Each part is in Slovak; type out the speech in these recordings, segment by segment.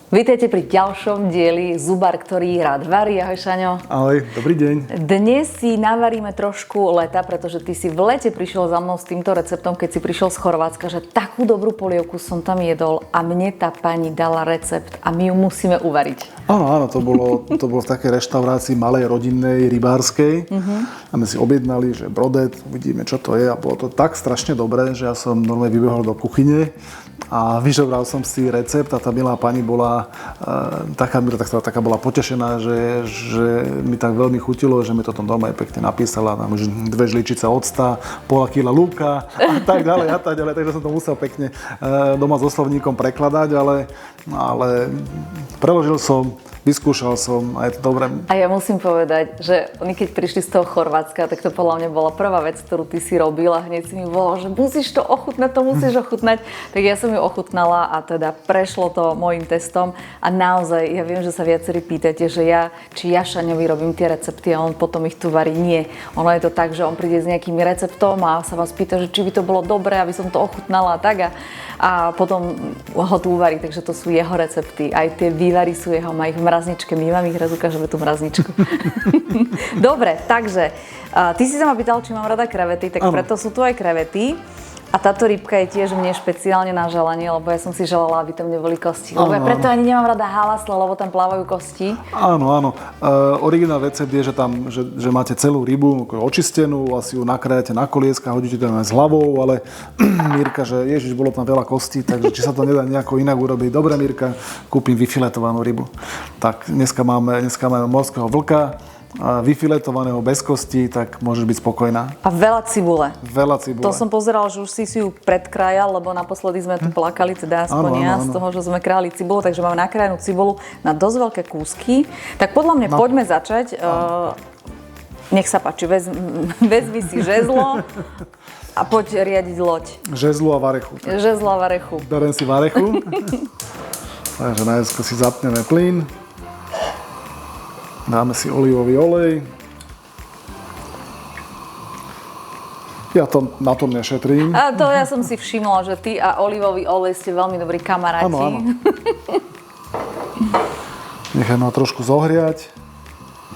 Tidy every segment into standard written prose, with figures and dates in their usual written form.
Vítajte pri ďalšom dieli Zubar, ktorý rád varí. Ahoj, Šaňo. Ahoj, dobrý deň. Dnes si navaríme trošku leta, pretože ty si v lete prišiel za mnou s týmto receptom, keď si prišiel z Chorvátska, že takú dobrú polievku som tam jedol a mne tá pani dala recept a my ju musíme uvariť. Áno, to bolo v takej reštaurácii malej rodinnej, rybárskej. A my si objednali, že brodet, uvidíme, čo to je. A bolo to tak strašne dobré, že ja som normálne vybehol do kuchyne a vyžobral som si recept a tá milá pani bola taká bola potešená, že mi tak veľmi chutilo, že mi to tam doma aj pekne napísala, tam už 2 žličice octa, pol kila lúka a tak ďalej, takže som to musel pekne doma so slovníkom prekladať, ale preložil som, vyskúšal som a je to dobré. A ja musím povedať, že oni keď prišli z toho Chorvátska, tak to podľa mňa bola prvá vec, ktorú ty si robil a hneď si mi volal, že musíš to ochutnať, tak ja som ju ochutnala a teda prešlo to môjim testom a naozaj, ja viem, že sa viacerí pýtate, že či ja Šaňovi robím tie recepty a on potom ich tu varí. Nie. Ono je to tak, že on príde s nejakým receptom a sa vás pýta, že či by to bolo dobré, aby som to ochutnala a tak a potom ho tu uvarí, takže to sú jeho recepty. Aj tie vývary sú jeho, má ich v mrazničke, my vám ich raz ukážeme tú mrazničku. Dobre, takže ty si sa ma pýtal, či mám rada krevety, tak preto sú tu aj krevety. A táto rybka je tiež mne špeciálne na želanie, lebo ja som si želala, aby tam neboli kosti. Lebo ja preto ani nemám rada halasle, lebo tam plávajú kosti. Áno. Originál recept je, že máte celú rybu očistenú, asi ju nakrájate na kolieska, hodíte tam aj s hlavou, ale Mirka, že ježiš, bolo tam veľa kostí, takže či sa to nedá nejako inak urobiť. Dobre, Mirka, kúpim vyfiletovanú rybu. Tak dneska máme morského vlka, vyfiletovaného bez kostí, tak môžeš byť spokojná. A veľa cibule. To som pozeral, že už si ju predkrájal, lebo naposledy sme tu plakali, teda aspoň z toho, že sme krájali cibulu, takže máme nakrájanú cibulu na dosť veľké kúsky. Tak podľa mňa poďme začať. Nech sa páči, vezmi si žezlo a poď riadiť loď. Žezlo a varechu. Berem si varechu. Takže najskôr si zapneme plyn. Dáme si olivový olej. Ja na tom nešetrím. A to ja som si všimla, že ty a olivový olej ste veľmi dobrí kamaráti. Áno. Necháme ho trošku zohriať.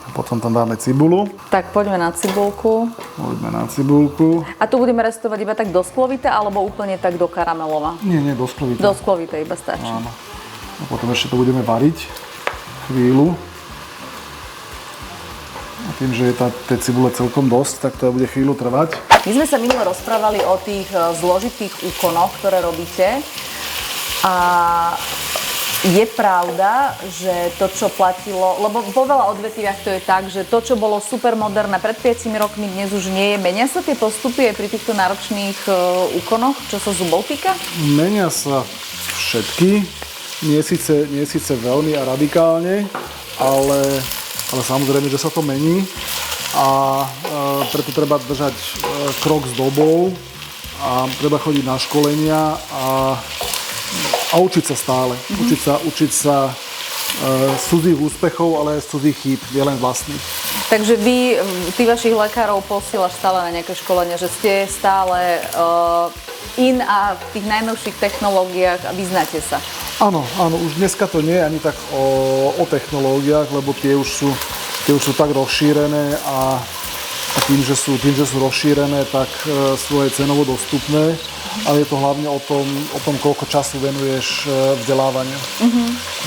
A potom tam dáme cibulu. Tak poďme na cibulku. A tu budeme restovať iba tak do sklovité, alebo úplne tak do karamelova? Nie, do sklovité. Do sklovité iba stačí. Áno. A potom ešte to budeme variť chvíľu. A tým, že je tej cibule celkom dosť, tak to bude chvíľu trvať. My sme sa minule rozprávali o tých zložitých úkonoch, ktoré robíte. A je pravda, že to, čo platilo, lebo vo veľa odvetviach to je tak, že to, čo bolo super moderné pred 5 rokmi, dnes už nie je. Menia sa tie postupy aj pri týchto náročných úkonoch, čo sa zubov týka? Menia sa všetky. Nie síce veľmi a radikálne, ale samozrejme, že sa to mení a preto treba držať krok s dobou a treba chodiť na školenia a učiť sa stále. Učiť sa z cudzích úspechov, ale aj z cudzích chýb, nielen vlastných. Takže ty vašich lekárov posielaš stále na nejaké školenia, že ste stále a v tých najnovších technológiách a vyznáte sa. Áno, už dneska to nie je ani tak o technológiách, lebo tie už sú tak rozšírené a tým, že sú rozšírené, tak sú aj cenovo dostupné, ale je to hlavne o tom, koľko času venuješ vzdelávaniu.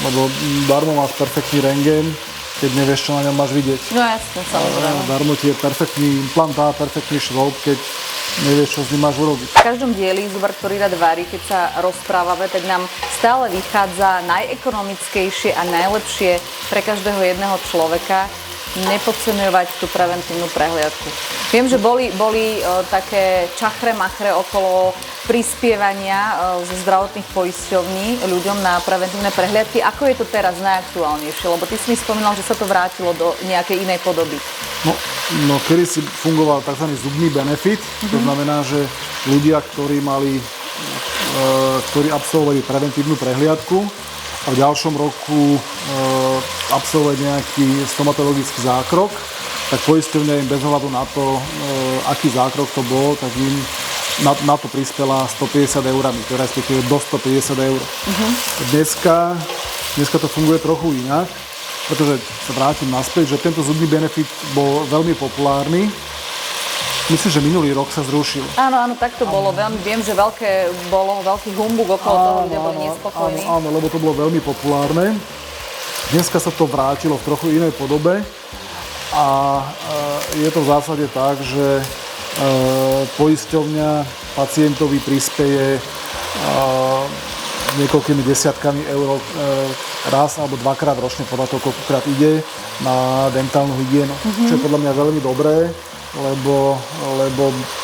Lebo darmo máš perfektný rentgen, keď nevieš, čo na ňom máš vidieť. No jasne, samozrejme. Darmo ti je perfektný implantát, perfektný šroub, keď nevieš, čo s ním máš urobiť. V každom dieli Zubar, ktorý rád varí, keď sa rozprávame, tak nám stále vychádza najekonomickejšie a najlepšie pre každého jedného človeka nepodceňovať tú preventívnu prehliadku. Viem, že boli také čachre-machre okolo prispievania zo zdravotných poisťovní ľuďom na preventívne prehliadky. Ako je to teraz najaktuálnejšie? Lebo ty si mi spomínal, že sa to vrátilo do nejakej inej podoby. No kedy si fungoval tzv. Zubný benefit, to znamená, že ľudia, ktorí absolvovali preventívnu prehliadku a v ďalšom roku absolvovať nejaký stomatologický zákrok, tak poisťovňa im bez ohľadu na to, aký zákrok to bol, tak im na to prispela 150 eurami, respektíve do 150 eur. Dneska Dneska to funguje trochu inak, pretože sa vrátim naspäť, že tento zubný benefit bol veľmi populárny. Myslím, že minulý rok sa zrušil. Áno, tak to bolo. Viem, že bolo veľký humbug okolo toho, kde boli nespokojní. Áno, lebo to bolo veľmi populárne. Dneska sa to vrátilo v trochu inej podobe a je to v zásade tak, že poisťovňa pacientovi prispeje niekoľkými desiatkami eur raz alebo dvakrát ročne, podľa toho, koľkokrát ide na dentálnu hygienu. Čo je podľa mňa veľmi dobré, lebo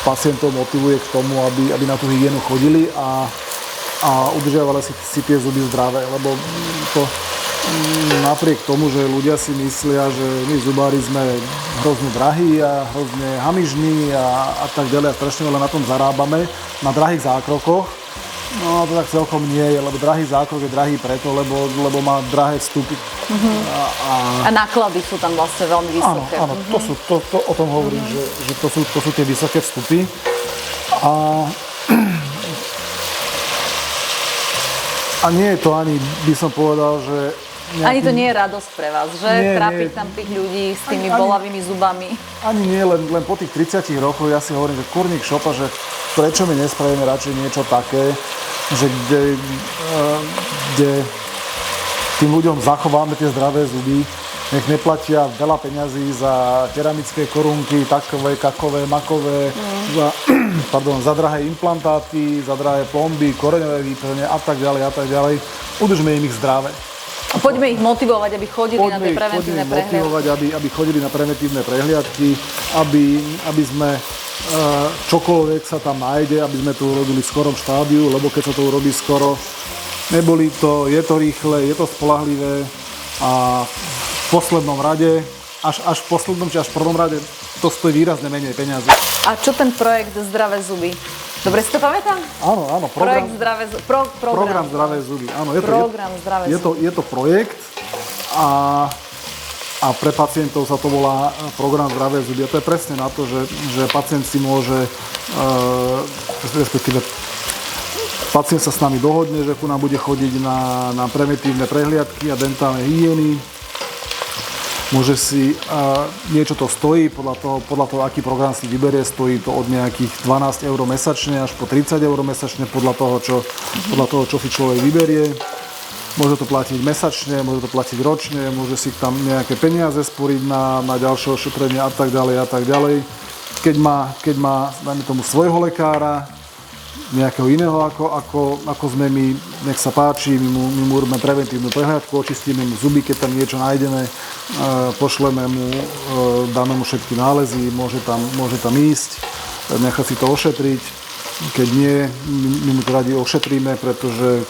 pacientov motivuje k tomu, aby na tú hygienu chodili a udržiavali si tie zuby zdravé, lebo to napriek tomu, že ľudia si myslia, že my zubári sme hrozne drahí a hrozne hamižní a tak ďalej a strašne veľa na tom zarábame, na drahých zákrokoch. No to tak celkom nie je, lebo drahý zákrok je drahý preto, lebo má drahé vstupy. A náklady sú tam vlastne veľmi vysoké. Áno, to o tom hovorím, že to sú tie vysoké vstupy. A nie je to ani, by som povedal, že Ani to nie je radosť pre vás, že? Trápiť tam tých ľudí s tými bolavými zubami. Ani nie, len po tých 30 rokoch ja si hovorím, že kurník šopa, že prečo my nespravíme radšej niečo také, že kde tým ľuďom zachováme tie zdravé zuby, nech neplatia veľa peňazí za keramické korunky, takové, kakové, makové, za drahé implantáty, za drahé plomby, koreňové výplne a tak ďalej. Udržme im ich zdravé. A poďme ich motivovať, aby chodili na tie preventívne prehliadky. Aby chodili na preventívne prehliadky, aby sme čokoľvek sa tam nájde, aby sme to urobili v skorom štádiu, lebo keď sa to urobí skoro, nebolí to, je to rýchle, je to spoľahlivé a v poslednom rade, až v poslednom či až v prvom rade, to stojí výrazne menej peniazy. A čo ten projekt Zdravé zuby? Dobre si to pamätám? Áno, program Zdravé zuby. Áno, je to projekt a pre pacientov sa to volá program Zdravé zuby. A to je presne na to, že pacient si môže, respektíve pacient sa s nami dohodne, že ku nám bude chodiť na preventívne prehliadky a dentálne hygieny. Môže si, niečo to stojí, podľa toho, aký program si vyberie, stojí to od nejakých 12 eur mesačne až po 30 eur mesačne, podľa toho, čo si človek vyberie. Môže to platiť mesačne, môže to platiť ročne, môže si tam nejaké peniaze sporiť na ďalšie ošetrenie a tak ďalej. Keď má, dajme tomu, svojho lekára, nejakého iného ako sme my, nech sa páči, my mu urobíme preventívnu prehliadku, očistíme mu zuby, keď tam niečo nájdeme, pošleme mu, dáme mu všetky nálezy, môže tam ísť, nechať si to ošetriť. Keď nie, my mu to radi ošetríme, pretože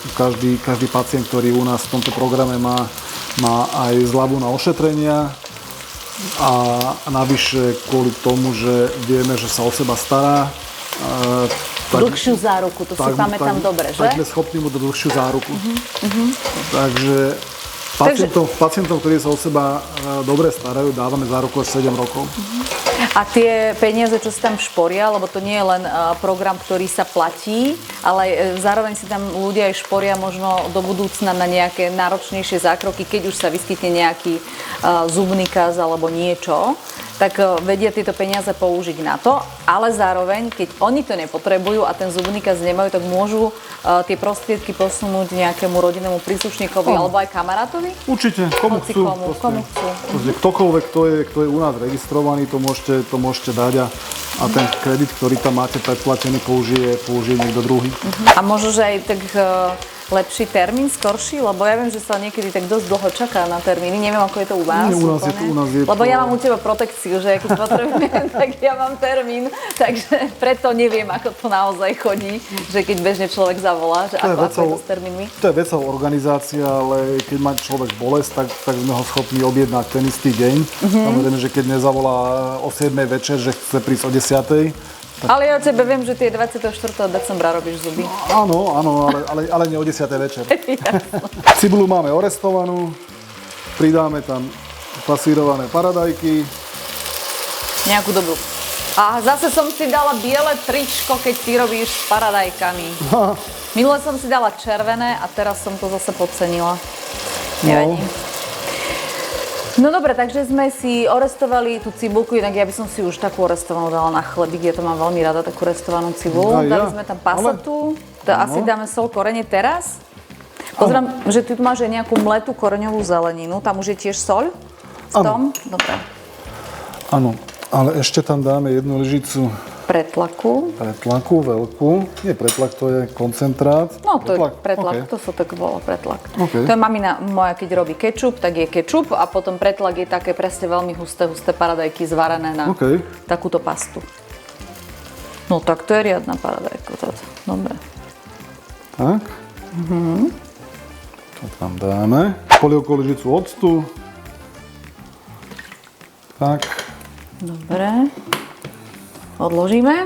každý pacient, ktorý u nás v tomto programe má aj zľavu na ošetrenia a navyše kvôli tomu, že vieme, že sa o seba stará, dlhšiu záruku, to si pamätám dobre, že? Tak sme schopní mu dať dlhšiu záruku. Takže pacientom, ktorí sa o seba dobre starajú, dávame záruku až 7 rokov. A tie peniaze, čo sa tam šporia, lebo to nie je len program, ktorý sa platí, ale zároveň si tam ľudia aj šporia možno do budúcna na nejaké náročnejšie zákroky, keď už sa vyskytne nejaký zubný kaz alebo niečo, tak vedia tieto peniaze použiť na to, ale zároveň, keď oni to nepotrebujú a ten zubný kaz nemajú, tak môžu tie prostriedky posunúť nejakému rodinnému príslušníkovi alebo aj kamarátovi? Určite, komu chcú. Ktokoľvek, kto je u nás registrovaný, to môžete dať a ten kredit, ktorý tam máte predplatený, použije niekto druhý. A možno, že aj tak lepší termín, skorší? Lebo ja viem, že sa niekedy tak dosť dlho čaká na termíny. Neviem, ako je to u vás. Nie, u nás je to... Lebo ja mám u teba protekciu, že keď potrebujem, tak ja mám termín. Takže preto neviem, ako to naozaj chodí. Že keď bežne človek zavolá, že ako je to s termínmi. To je vecou organizácia, ale keď má človek bolesť, tak sme ho schopní objednať ten istý deň. Samozrejme, že keď nezavolá o 7 večer, že chce prísť o 10. Ale ja o tebe viem, že ty 24. decembra robíš zuby. Áno, ale nie o 10. večer. Cibulu máme orestovanú, pridáme tam pasírované paradajky. Nejakú dobrú. A zase som si dala biele tričko, keď ty robíš s paradajkami. Minule som si dala červené a teraz som to zase podcenila. Nevadí. No dobre, takže sme si orestovali tú cibulku, inak ja by som si už takú orestovanú dala na chlebík, ja to mám veľmi rada, takú restovanú cibulu. Dali sme tam pasotu, asi dáme sol, korene teraz. Pozerám, že ty tu máš aj nejakú mletú koreňovú zeleninu, tam už je tiež soľ v tom? Dobre. Áno, ale ešte tam dáme jednu lyžicu Pretlaku, veľkú. Nie pretlak, to je koncentrát. No to je pretlak, okay. To sa tak volá pretlak. Okay. To je mamina moja, keď robí kečup, tak je kečup a potom pretlak je také presne veľmi husté paradajky zvarené na takúto pastu. No tak to je riadna paradajka. Dobre. Tak. To tam dáme. Polievku lyžicu octu. Tak. Dobre. Odložíme.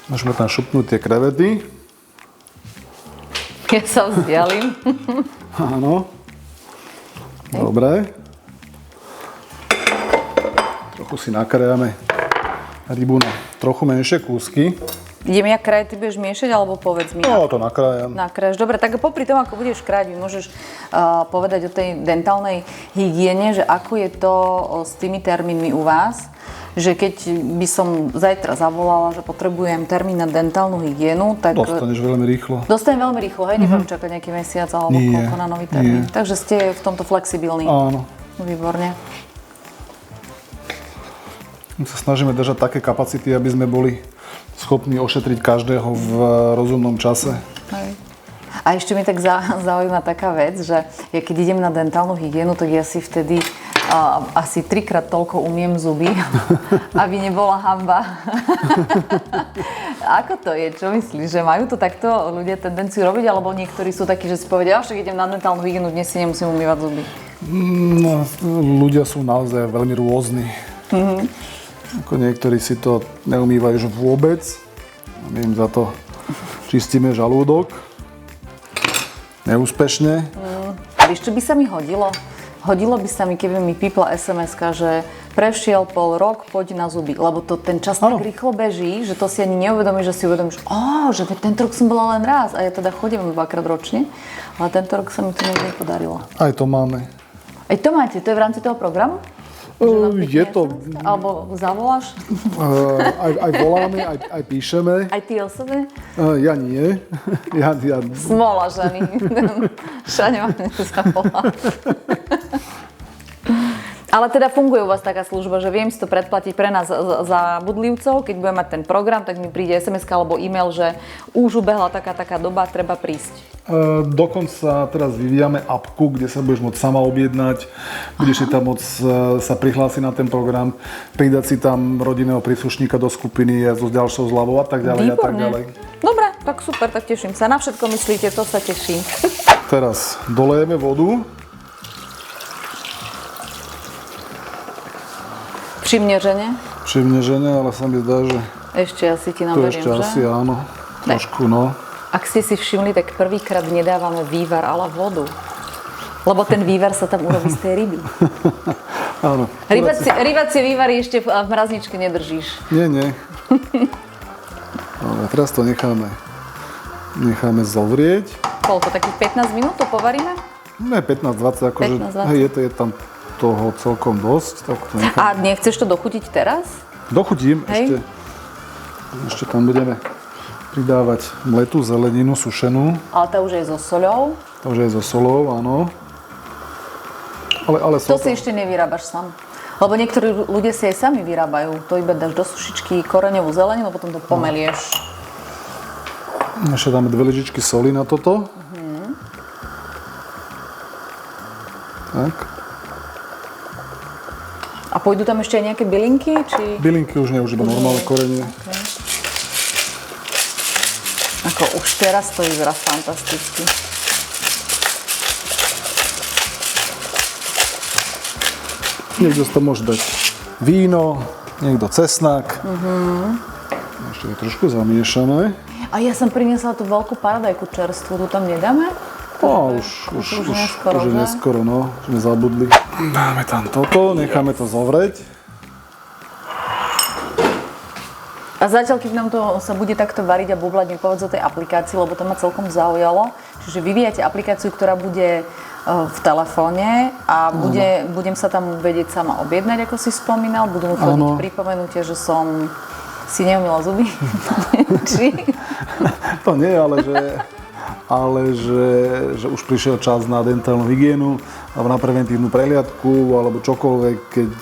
Môžeme tam šupnúť tie krevety. Ja sa vzdialím. Áno. Dobre. Trochu si nakrájame rybu na trochu menšie kúsky. Idem ja krájať, ty budeš miešať, alebo povedz mi? No, to nakrájam. Nakrájaš. Dobre, tak popri tom, ako budeš krájať, mi môžeš povedať o tej dentálnej hygiene, že ako je to s tými termínmi u vás, že keď by som zajtra zavolala, že potrebujem termín na dentálnu hygienu, tak... Dostaneš veľmi rýchlo. Dostanem veľmi rýchlo, hej? Nebudem čakať nejaký mesiac alebo koľko na nový termín. Takže ste v tomto flexibilní. Áno. Výborne. My sa snažíme držať také kapacity, aby sme boli schopní ošetriť každého v rozumnom čase. Hej. A ešte mi tak zaujíma taká vec, že ja keď idem na dentálnu hygienu, tak ja si vtedy asi 3-krát toľko umiem zuby, aby nebola hanba. Ako to je? Čo myslíš? Že majú to takto ľudia tendenciu robiť? Alebo niektorí sú takí, že si povedia, však idem na dentálnu hygienu, dnes si nemusím umývať zuby. No, ľudia sú naozaj veľmi rôzni. Ako niektorí si to neumývajú už vôbec. My im za to čistíme žalúdok. Neúspešne. A vieš, čo by sa mi hodilo? Hodilo by sa mi, keby mi pípla SMS-ka, že prešiel pol rok, poď na zuby. Lebo to ten čas tak rýchlo beží, že to si ani neuvedomíš, že si uvedomíš, že tento rok som bola len raz. A ja teda chodím 2-krát ročne. Ale tento rok sa mi to nepodarilo. Aj to máme. Aj to máte? To je v rámci toho programu? Je to... Alebo zavoláš? Aj voláme, aj píšeme. Aj ty osobne? Ja nie. Ja... Smola, Žany. Šaňo ma nezavolá. Ale teda funguje u vás taká služba, že viem si to predplatiť pre nás za budlivcov. Keď budem mať ten program, tak mi príde SMS alebo e-mail, že už ubehla taká doba, treba prísť. Dokonca teraz vyvíjame apku, kde sa budeš môcť sama objednať. Budeš si tam môcť sa prihlásiť na ten program, pridať si tam rodinného príslušníka do skupiny so ďalšou zľavou a tak ďalej. Výborné. A tak ďalej. Dobre, tak super, tak teším sa. Na všetko myslíte, to sa teším. Teraz dolejeme vodu. Přimnežene, ale sa mi zdá, že... Ešte asi ti naberiem, to ešte že? asi áno. Trošku, no. Ak ste si všimli, tak prvýkrát nedávame vývar, ale vodu. Lebo ten vývar sa tam urobí z tej ryby. Áno. Rybacie vývary ešte v mrazničke nedržíš. Nie. Dobre, teraz to necháme zovrieť. Koľko? Takých 15 minút to povaríme? Ne, 15-20, akože je tam toho celkom dosť. Tak to a nechceš to dochutiť teraz? Dochutím. Ešte tam budeme pridávať mletú zeleninu sušenú. Ale tá už je so soľou? To už je so solou, áno. Ale to si ešte nevyrábaš sám. Lebo niektorí ľudia si aj sami vyrábajú. To iba dáš do sušičky koreňovú zeleninu a potom to pomelieš. Ešte dáme 2 lyžičky soli na toto. Tak. A pôjdu tam ešte aj nejaké bylinky? Či... Bylinky už nie, už iba normálne korenie. Okay. Ako už teraz to vyzerá fantasticky. Niekto si to môže dať víno, niekto cesnak. Ešte to trošku zamiešame. A ja som priniesla tú veľkú paradajku čerstvú, tu tam nedáme? Už neskoro, no. Už sme zabudli. Dáme tam toto, necháme to zovrieť. A zatiaľ, keď nám to sa bude takto variť a bublať, mi povedz o tej aplikácii, lebo to ma celkom zaujalo. Čiže vyvíjate aplikáciu, ktorá bude v telefóne a budem sa tam vedieť sama objednať, ako si spomínal. Budú mi chodiť pripomenutie, že som si neumýla zuby. Či? To nie, ale že už prišiel čas na dentálnu hygienu alebo na preventívnu prehliadku alebo čokoľvek, keď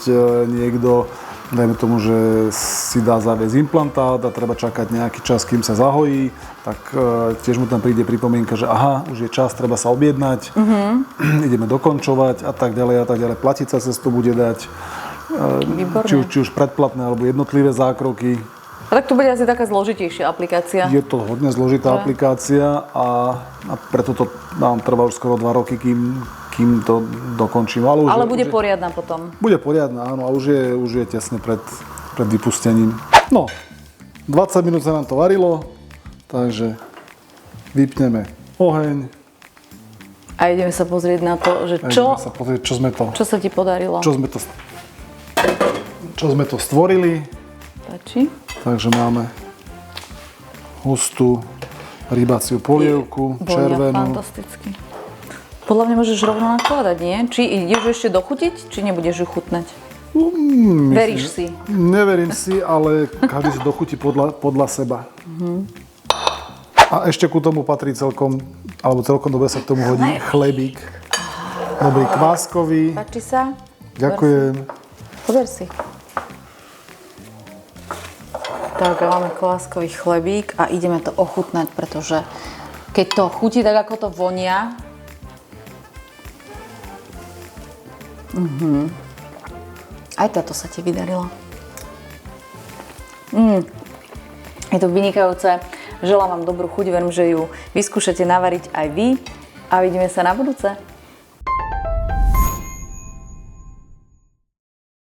niekto, dajme tomu, že si dá zaviesť implantát a treba čakať nejaký čas, kým sa zahojí, tak tiež mu tam príde pripomienka, že aha, už je čas, treba sa objednať, ideme dokončovať a tak ďalej a tak ďalej. Platiť sa cez to bude dať, či už predplatné alebo jednotlivé zákroky. A tak to bude asi taká zložitejšia aplikácia. Je to hodne zložitá aplikácia a preto to nám trvá už skoro 2 roky, kým to dokončím. Ale bude poriadna potom. Bude poriadna, áno, a už je tesne pred vypustením. No, 20 minút sa nám to varilo, takže vypneme oheň. A ideme sa pozrieť na to, že Ideme sa pozrieť, čo sa ti podarilo. Čo sme to stvorili. Páči. Takže máme hustú rybáciu polievku, červenú. Fantasticky. Podľa mňa môžeš rovno nakladať, nie? Či ideš ešte dochutiť, či nebudeš ju chutnať? Veríš si? Neverím si, ale každý si dochutí podľa seba. A ešte ku tomu patrí celkom dobre sa k tomu hodí chlebík. Dobrý kváskový. Páči sa? Ďakujem. Pober si. Tak, máme kváskový chlebík a ideme to ochutnať, pretože keď to chutí tak, ako to vonia, aj táto sa ti vydarila. Je to vynikajúce. Želám vám dobrú chuť, verím, že ju vyskúšate navariť aj vy a vidíme sa na budúce.